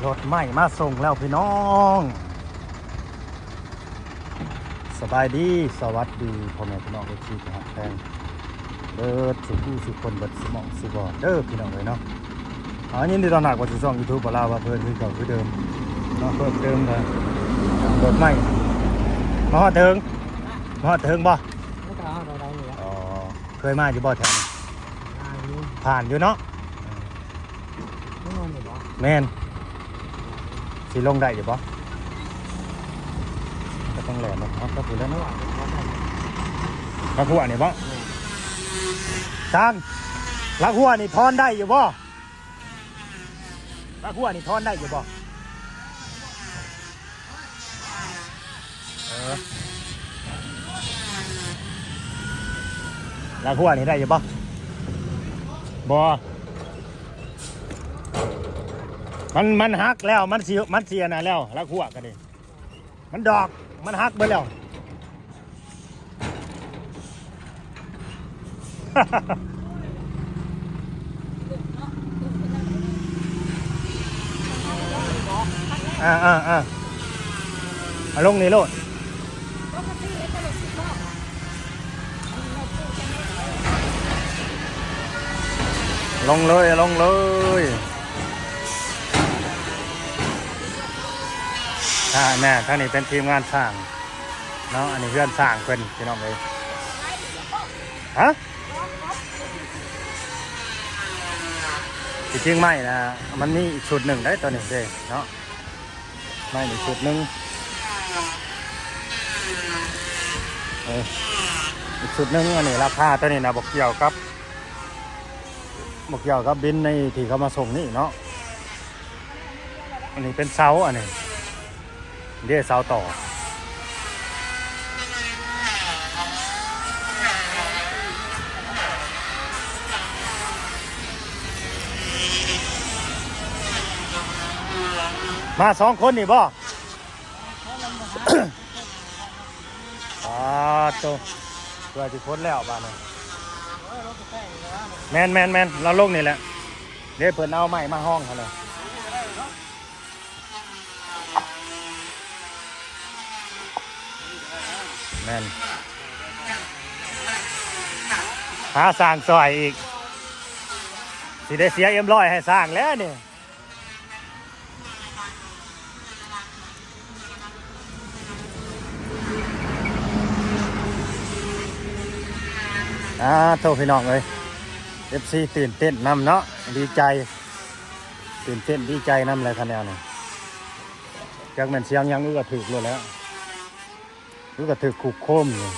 รถใหม่มาส่งแล้วพี่น้องสบายดีสวัสดีพ่อแม่พี่น้องทุกทีนะครับแทงเดินสุขูสุคนเบิดสมองสุบอเด้อพี่น้องเลยเนาะยินดีต้อนรับเข้าสู่ช่อง YouTube บ่ลาว่าเพิ่นคือเก่าคือเดิมเนาะเพิ่มเติมกันรถใหม่มาฮอดถึงบ่ไม่ต้องเอาอะไรเลย อ๋อเคยมาอยู่บ่แถวนี้ผ่านอยู่เนาะ ไม่นอนอยู่บ่ แม่นสิลงได้อยู่บ่ก็ต้องแหลมเนาะก็คือแล้วเนาะลักหัวนี่บ่จางลักหัวนี่ทอนได้อยู่บ่ลักหัวนี่ทอนได้อยู่บ่ลักหัวนี่ได้อยู่บ่บ่มันหักแล้วมันเสียนะแล้วลักหัวกันดิมันดอกมันหักไปแล้ว เอาลงนี่โลดลงเลยแม่ท่านนี้เป็นทีมงานสร้างเนาะอันนี้เพื่อนสร้างเพิ่นพี่น้องเลยฮะจริงๆไม่นะมันมีอีกชุดหนึ่งได้ตัวนี้เด้เนาะไม่อีกชุดหนึ่งอีกชุดหนึ่งอันนี้ราคาตัวนี้นะบอกเกี่ยวกับบินในที่เขามาส่งนี่เนาะอันนี้เป็นเสาอันนี้เดี๋ยวเสาต่อมา2 คนนี่บ่ตัวเพื่อที่พ้นแล้วบ้านนี้แมนเราลงนี่แหละเดี๋ยวเพิ่นเอาไม้มาห้องเขาเลยแมนหาสร้างซอยอีกสิได้เสีย100ให้สร้างแล้วนี่โทษพี่น้องเลย FC ตื่นเต้นนำเนาะดีใจตื่นเต้นดีใจนำเลยคะแนนนี่จากแม่นเสียงยังก็ถึกเลยแล้วก็ถึกคุกโคมเลย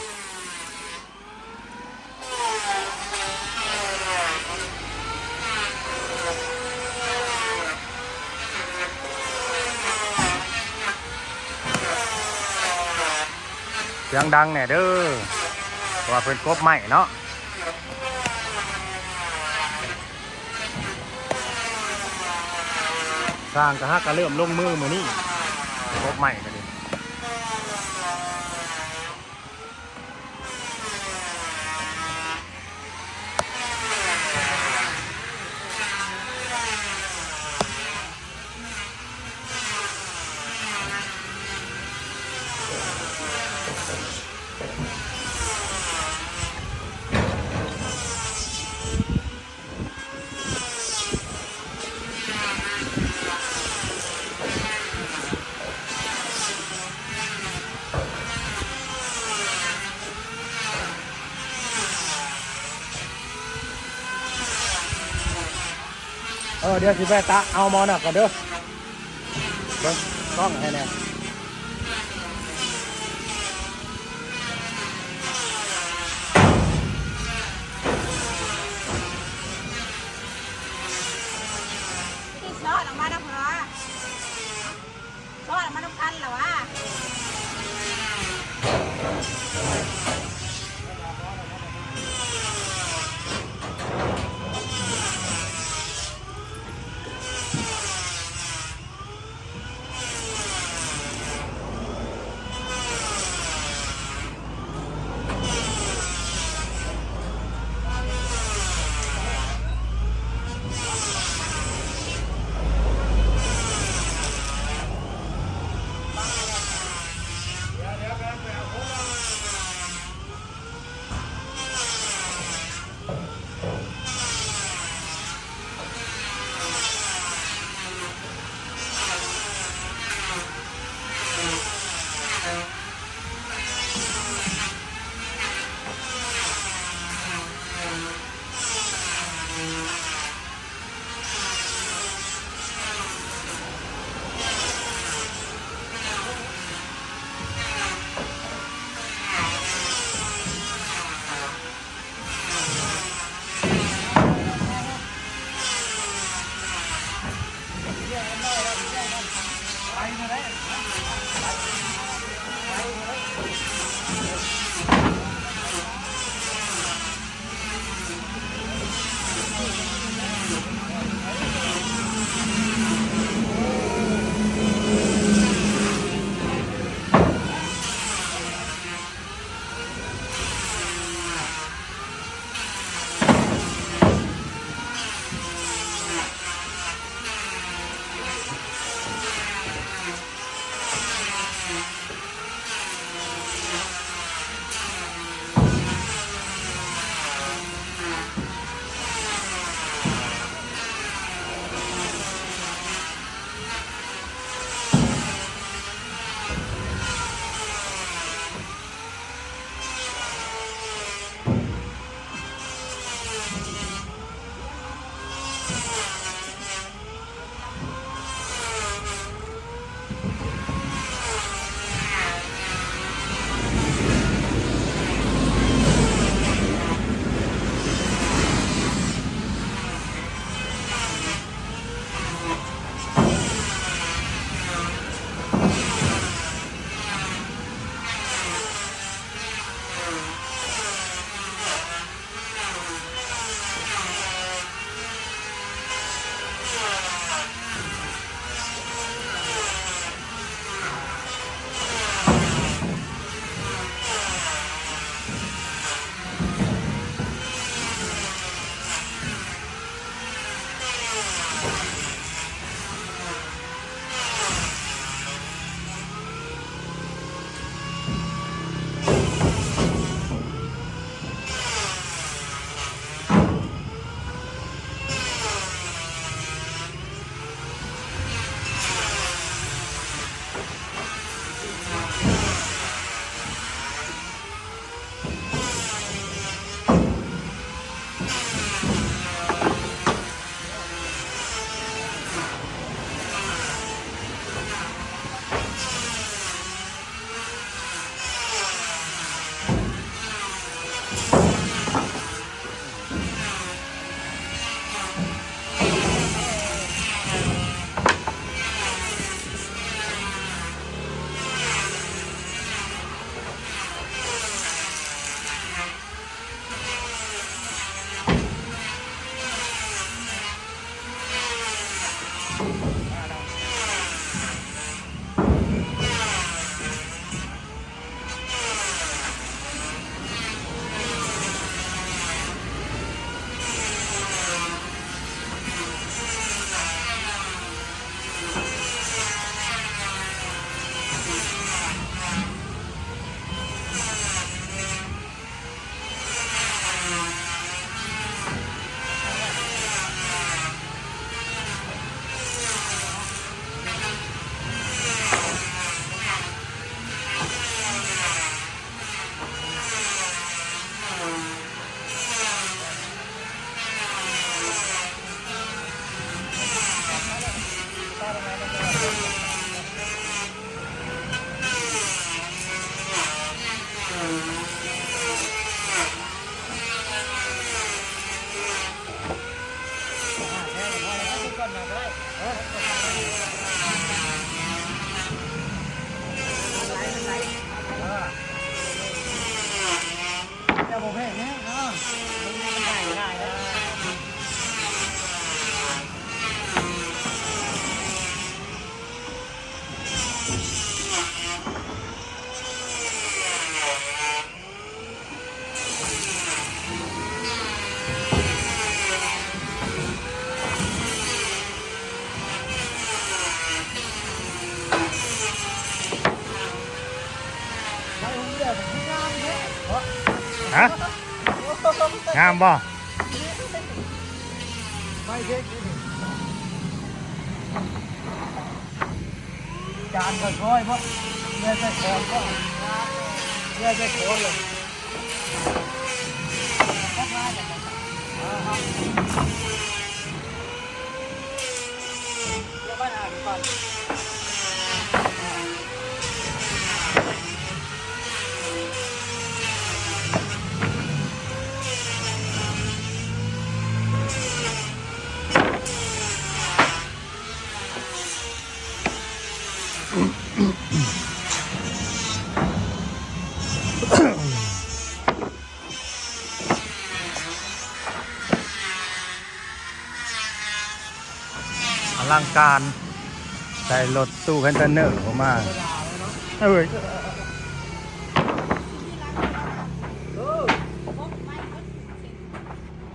เสียงดังเนี่ยเด้อว่าเพิ่นกบใหม่เนาะสร้างกระหักกระเริ่มลงมือมือนี่กบใหม่กันดิเดี๋ยวสิไปตะเอามอนักก่อนเด้อเบิ่งกล้องให้แน่ซอสออกมาแล้วเหรอซอสออกมาต้องกันเหรอวะ จะบอกให้เนี่ยเนาะได้ได้ฮะงามบ่ ไม่เช็คจานก็ค่อยเพราะเรือจะโคนก็เรือจะโคนเลยเดี๋ยวบ้านอ่านก่อนอลังการใส่รถตู้คอนเทนเนอร์เข้ามาเอ้ย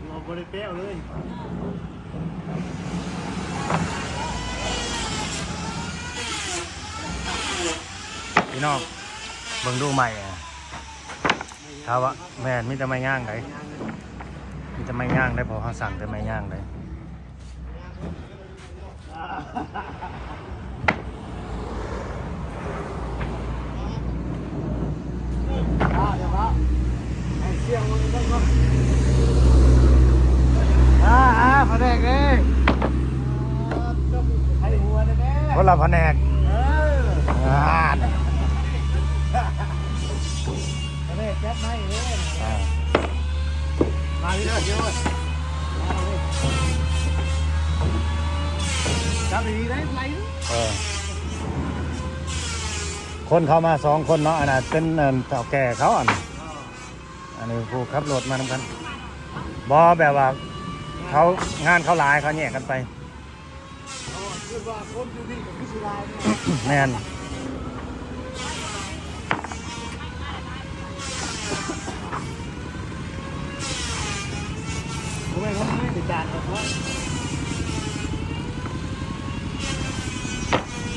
เราบริเปรี้ยวเลย พี่น้องเบิ่งดูใหม่อะถ้าว่าแม่นมีแต่ไม้ย่างได้มีแต่ไม้ย่างได้พอเขาสั่งแต่ไม้ย่างได้ เดี๋ยวครับไอ้เสียงมันต้องมาพอแดกเลย ละแผนก อ อ่าน เฮ้ยแจ๊บไม่เลย อ่า มาพี่เด้อเดี๋ยวจับดีๆได้ไร เออคนเข้ามา2 คนเนาะอันนั้นเป็นเฒ่าแก่เขาอันนี้ผู้ขับรถมานำกันบ่แบบว่าเขางานเขาหลายเขาแยกกันไป คือว่าคนอยู่นี่กับพิศิลาเนี่ย แม่น ผมไม่เขาไม่ติดจานหรอกว่า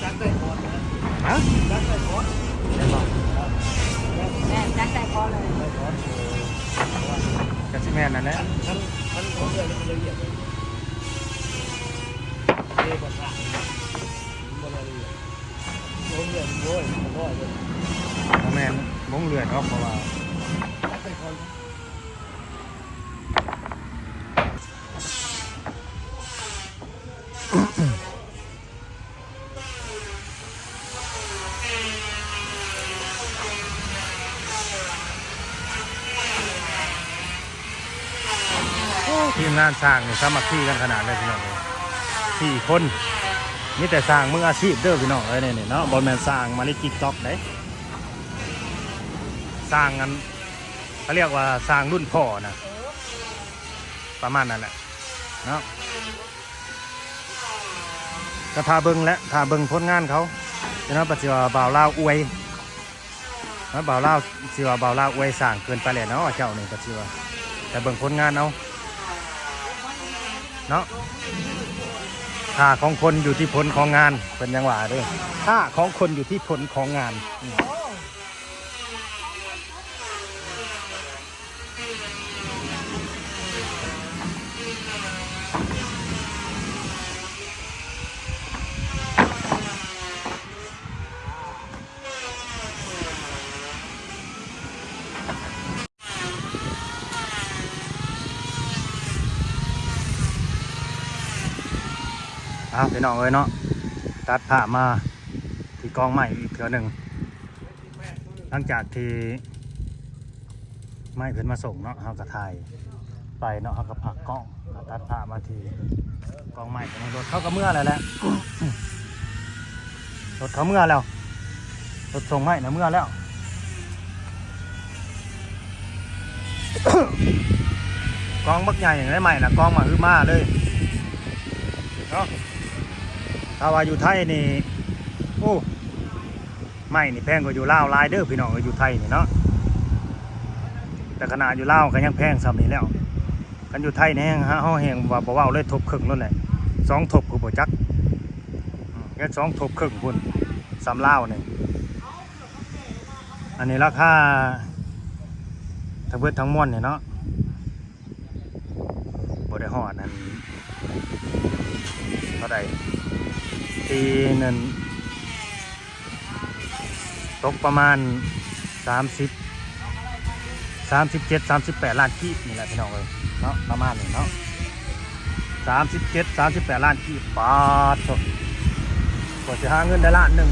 จักได้พอนะ ฮะ จักได้พอ เห็นบ่ แม่จักใจพอเลย ได้พอ ก็สิแม่นนั่นแหละ ท่านของเรื่องมันละเอียดเลยเรียกว่าท่ามันละเอียดผมเรียนโว้ยผมก็เลย บ่แม่นวงเลือดเนาะเพราะว่า จักได้พอ ทีมงานสร้างนี่สามัคคีกันขนาดเลยพี่น้องเอ้ย4 คนมีแต่สร้างมืออาชีพเด้อพี่น้องเอ้ยนี่เนาะบ่แม่นสร้างมาใน TikTok เด้สร้างกันเขาเรียกว่าสร้างรุ่นพ่อนะประมาณนั้นแหละเนาะก็ทาเบิ่งและทาเบิ่งผลงานเขาฉะนั้นปัจจุบันบ่าวลาวอวยนะบ่าวลาวสิว่าบ่าวลาวอวยสร้างเกินไปแล้วเนาะเจ้านี่ปัจจุบันแต่เบิ่งผลงานเอาเนาะค่าของคนอยู่ที่ผลของงานเป็นยังหวะเด้อค่าของคนอยู่ที่ผลของงานพี่น้องเอ้ยเนาะตัดผ้ามาที่กองใหม่อีกเทื่อหนึ่งหลังจากที่ไม่เพิ่นมาส่งเนาะเฮาก็ถ่ายไปเนาะเฮาก็พักกล้องตัดผ้ามาที่กองใหม่ในรถเขาก็เมื่อแล้วแหละ รถเขาเมื่อแล้วรถส่งใหม่นะเมื่อแล้ว กองบักใหญ่อย่างไรใหม่นะกองมาฮือมาเลยเนาะถ้าว่าอยู่ไทยนี่โอ้ไม่นี่แพงกว่าอยู่ลาวหลายเด้อพี่น้องอยู่ไทยนี่เนาะแต่ขนาดอยู่ลาวก็ยังแพงซ้ำนี่แล้วกันอยู่ไทยนี่ฮะเฮาแฮงว่าบ่เว้าเลยทบครึ่งนั่นแหละ2 ทบคือบ่จักแค่2 ทบครึ่งพุ่นสำลาวนี่อันนี้ราคาทั้งเบิดทั้งมวลนี่เนาะบ่ได้ฮอดอันเท่าใดปีนึงตกประมาณ37-38 ล้านกีบนี่แหละพี่น้องเอ้ยเนาะประมาณนี้เนาะ37-38 ล้านกีบบาทกว่าจะหาเงินได้ล้านหนึ่ง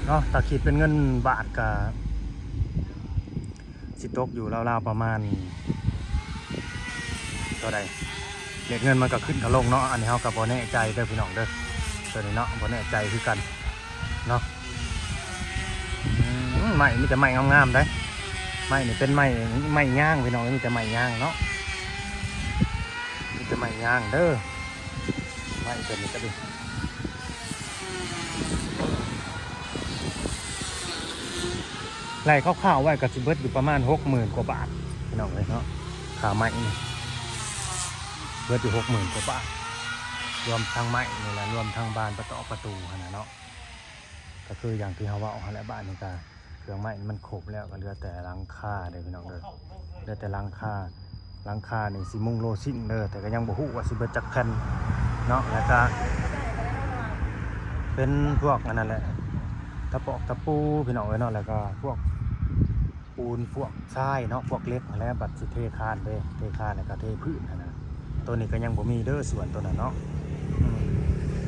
เนาะถ้าคิดเป็นเงินบาทก็สิตกอยู่ราวๆประมาณเท่าใดเรียกเงินมันก็ขึ้นกับลงเนาะอันนี้เฮาก็บ่แน่ใจเด้อพี่น้องเด้อตัวนี้เนาะบ่แน่ใจคือกันเนาะไม้มีแต่ไม้งามๆได้ไม้นี่เป็นไม้ย่างพี่น้องมีแต่ไม้ย่างเนาะมีแต่ไม้ย่างเด้อไม้ตัวนี้ก็ดีไล่คร่าวๆไว้ก็สิเบิดอยู่ประมาณ 60,000 กว่าบาทพี่น้องเอ้ยเนาะค่าไม้นี่เบิดอยู่ 60,000 กว่าบาทรวมทั้งไม้นี่แหละรวมทั้งบานประตูขนาดเนาะก็คืออย่างที่เขาว่าเอาแหละบ้านนี่ก็เครื่องไม้มันครบแล้วก็เหลือแต่หลังคาเด้อพี่น้องเด้อเหลือแต่หลังคานี่สิมุงโลซิ่งเด้อแต่ก็ยังบ่ฮู้ว่าสิเบิดจักแผ่นเนาะแล้วก็เป็นพวกนั่นแหละตะปอกตะปูพี่น้องเอ้ยเนาะแล้วก็พวกปูนพวกทรายเนาะพวกเหล็กแล้วบัดสิเทคานเด้เทคานแล้วก็เทพื้นนะตัวนี้ก็ยังบ่มีเด้อส่วนตัวนั้นเนาะ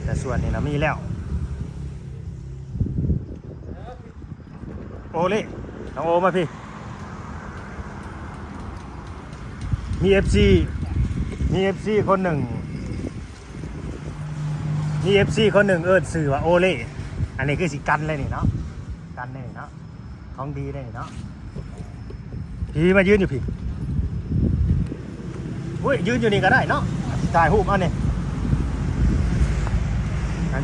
แต่ส่วนนี้นะมีแล้วโอเล่น้องโอมาพี่มี FC คนหนึ่งมี FC คนหนึ่งสื่อว่าโอเล่อันนี้คือสิกันเลยนี่เนาะกันเลยเนาะของดีเลยเนาะพี่มายืนอยู่พี่อุ้ยยืนอยู่นี่ก็ได้เนาะถ่ายรูปเอาเนี่ย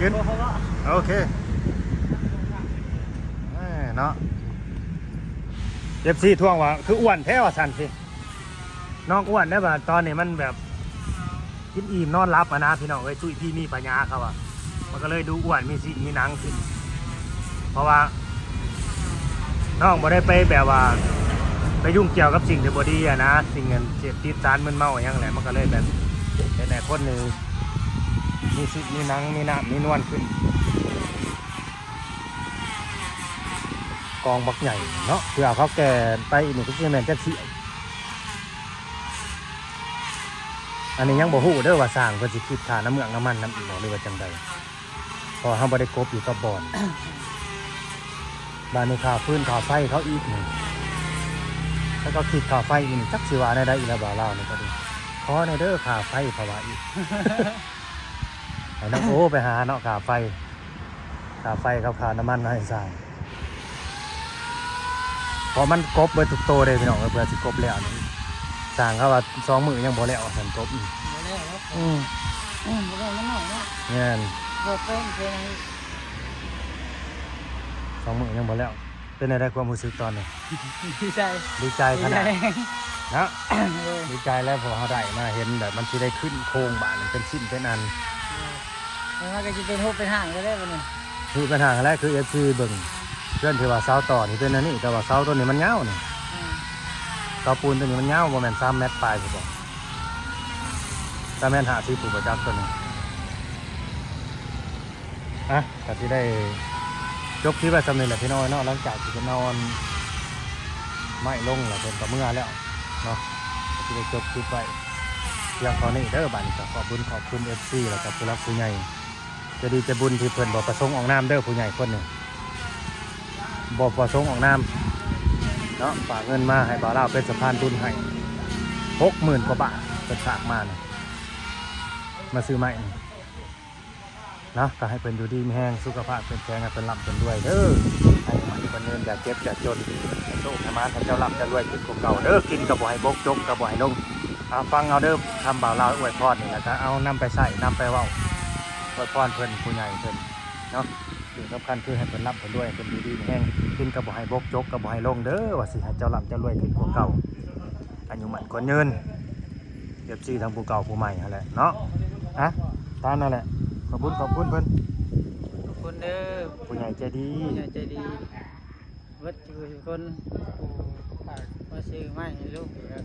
ยืนโอเคเนาะFC ท่วงว่าคืออ้วนแท้ว่าสันพี่น้องอ้วนได้ป่ะตอนนี้มันแบบกินอิ่มนอนรับนะพี่น้องเอ้ยจุ้ยพี่มีปัญญาเขาอะมันก็เลยดูอ้วนมีสีมีหนังขึ้นเพราะว่าน้องบ่ได้ไปแบบว่าไปยุ่งเกี่ยวกับสิ่งที่บ่ดีอะนะสิ่งเงินเจ็บติดสารมึนเมาอย่างไรมันก็เลยแบบเป็นแต่คนหนึ่งมีสีมีหนังมีน้ำมีนวลขึ้นกองบักใหญ่เนาะเพื่อเขาแก่ไปอีกหนึ่งก็จะแมนจะเสียอันนี้ยังบ่ฮู้เด้อว่าสร้างเพิ่นสิคิดค่าน้ำเมืองน้ำมันน้ำอีกบ่หรือว่าจังใดพอเฮาบ่ได้กบอยู่กับบ่อนบ้านนี้ค่าฟื้นค่าไฟเขาอีกนี่แล้วก็คิดค่าไฟอีกจักสิว่าได้อีกแล้วบ่ลาวนี่ก็ดีขอในเด้อค่าไฟเพราะว่าอีกให้น้องโอไปหาเนาะค่าไฟกับค่าน้ำมันให้สร้างพอมันกบเบิดทุกโตเลยพี่น้องเพื่อสิกบแล้วนี่สร้างเขาว่า2 มื้อยังบ่แล้วสันกบอีกบ่ได้ครับบ่ได้มันหน่อยเนาะ แม่น บ่เป็นเพิ่น 2 มื้อยังบ่แล้วเป็นอะไรความรู้สึกตอนนี้ ดีใจ ดีใจขนาดนะดีใจแล้วพอเขาได้มาเห็นแบบมันสิได้ขึ้นโครงบ้านเป็นชิ้นเป็นอัน แล้วมันก็จะเป็นรูปเป็นห่างก็ได้บ่นี่ คือปัญหาแรกคือ FC เบิ่งเพื่อนที่ว่าเสาต่อนี่เป็นอันนี้แต่ว่าเสาตัวนี้มันยาวนี่เสาปูนตัวนี้มันยาวบ่แม่น3 เมตรปลายสิบ่3 เมตร50ผู้ประจักษ์ตัวนี้ก็สิได้จบที่ว่าสำเร็จแล้วพี่น้อยเนาะหลังจากที่นอนไม่ลงแล้วเพิ่นก็เมื่อแล้วเนาะก็สิได้จบคลิปไว้เพียงเท่านี้เด้อบัดนี้ก็ขอบคุณ FC แล้วก็ผู้รักผู้ใหญ่จะดีจะบุญที่เพิ่นบ่ประสงค์ออกนามเด้อผู้ใหญ่คนหนึงบ่ประสงค์ออกนามเนาะฝากเงินมาให้บ่าวลาวเป็นสะพานบุญให้ 60,000 กว่าบาทเพิ่นฝากมานี่มาซื้อไม้นี่เนาะก็ให้เพิ่นอยู่ดีมีแรงสุขภาพเป็นแข็งให้เพิ่นร่ำเพิ่นรวยเด้อให้มันเพิ่นเงินอย่าเจ็บอย่าจนให้โชคให้มาให้เจ้าร่ำเจ้ารวยขึ้นกว่าเก่าเด้อกินก็บ่ให้บกจกก็บ่ให้ลงฟังเอาเด้อคำบ่าวลาวอวยพรนี่แหละก็เอานำไปใส่นำไปเว้าอวยพรเพิ่นผู้ใหญ่เพิ่นเนาะสิ่งสำคัญคือให้เพิ่นร่ำเพิ่นรวยเพิ่นอยู่ดีมีแรงกินก็บ่ให้บกจกก็บ่ให้ลงเด้อว่าสิให้เจ้าร่ำเจ้ารวยขึ้นกว่าเก่าอายุมั่นขวัญยืนเก็บซี่ทั้งผู้เก่าผู้ใหม่นั่นแหละเนาะตามนั่นแหละขอบคุณเพิ่น ทุกคนเด้อ ผู้ใหญ่ใจดี ใจดีเบิดอยู่ทุกคนมาซื้อไม้ให้ลูกครับ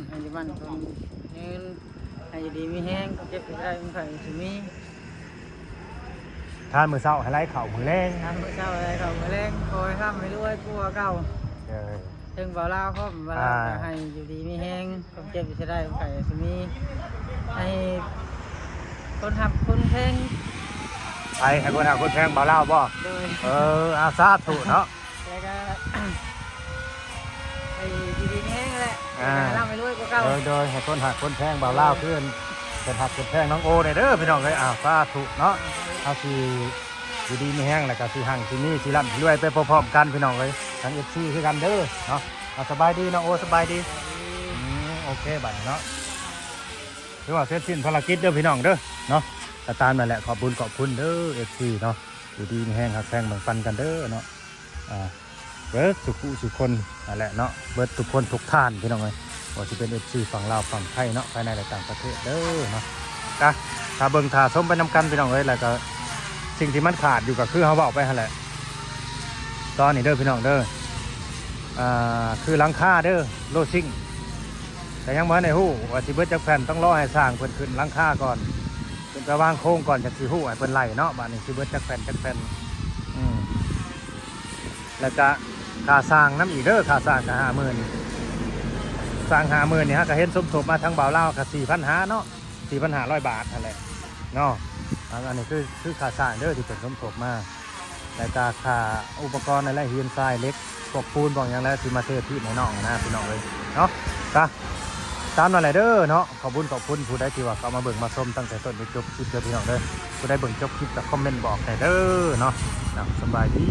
ให้อยู่บ้านคนเงินให้อยู่ดีมีแห้งเก็บได้มันไข่สิมี ทานมื้อเช้าให้ไล่ข้าวมื้อแลง ทำเช้าอะไรเขามาแรงคอยข้ามไปด้วยกลัวเก่า เออ ถึงบ่าวลาวเขาบ่าวลาวจะให้อยู่ดีมีแห้งผมเจ็บจะได้ไข่สิมีให้คนทำคนแพง ให้คนหาคนแพงบ่าวลาวบ่ โดย อาสาธุเนาะ แล้วก็ไอ้อยู่ดีมีแห้งแหละร่ำไปด้วยกว่าเก่า โดยให้คนหาคนแพงบ่าวลาวเพื่อนเป็นหักคนแพงน้องโอได้เด้อพี่น้องเอ้ยสาธุเนาะเอาสิอยู่ดีมีแห้งแล้วก็สิหั่งสิมีสิร่ำสิรวยไปพร้อมๆกันพี่น้องเอ้ยทั้ง FC คือกันเด้อเนาะสบายดีน้องโอสบายดีโอเคบัดเนาะถือว่าเสร็จสิ้นภารกิจเด้อพี่น้องเด้อเนาะก็ตามนั่นแหละขอบคุณเด้อ FC เนาะอยู่ดีมีแห้งหักแพงแบ่งปันกันเด้อเนาะเบิร์ดสุขคนนั่นแหละเนาะเบิร์ดทุกคนทุกท่านพี่น้องเอ้ยว่าจะเป็น FC ฝั่งลาวฝั่งไทยเนาะภายในและต่างประเทศเด้อเนาะก็ถ้าเบิ่งถ้าชมไปนำกันพี่น้องเอ้ยแล้วก็สิ่งที่มันขาดอยู่ก็คือเฮาเว้าไปหั่นแหละตอนนี้เด้อพี่น้องเด้อคือหลังคาเด้อโลซิ่งแต่ยังบ่ทันได้ฮู้ว่าสิเบิดจักแผ่นต้องรอให้สร้างเพิ่นขึ้นหลังคาก่อนเพิ่นไปวางโครงก่อนจักสิฮู้ให้เพิ่นไล่เนาะบัดนี้สิเบิดจักแผ่นแล้วก็ค่าสร้างน้ำอีกเด้อค่าสร้างก็50,000สร้าง50,000นี่ฮะก็เห็นสมทบมาทั้งบ่าวลาวก็4,500เนาะ4,500 บาทนั่นแหละเนาะ อันนี้คือค่าสร้างเด้อที่เป็นสมทบมาแล้วก็ค่าอุปกรณ์อะไรเฮียนทรายเล็กพวกปูนบอกอย่างแล้วที่มาเทที่ในน้องนะพี่น้องเลยเนาะก็ตามนั่นแหละเด้อเนาะขอบคุณผู้ใดที่ว่าเขามาเบิ่งมาชมตั้งแต่ต้นจนจบคลิปเด้อพี่น้องเด้อผู้ใดเบิ่งจบคลิปก็คอมเมนต์บอกให้เด้อเนาะสบายดี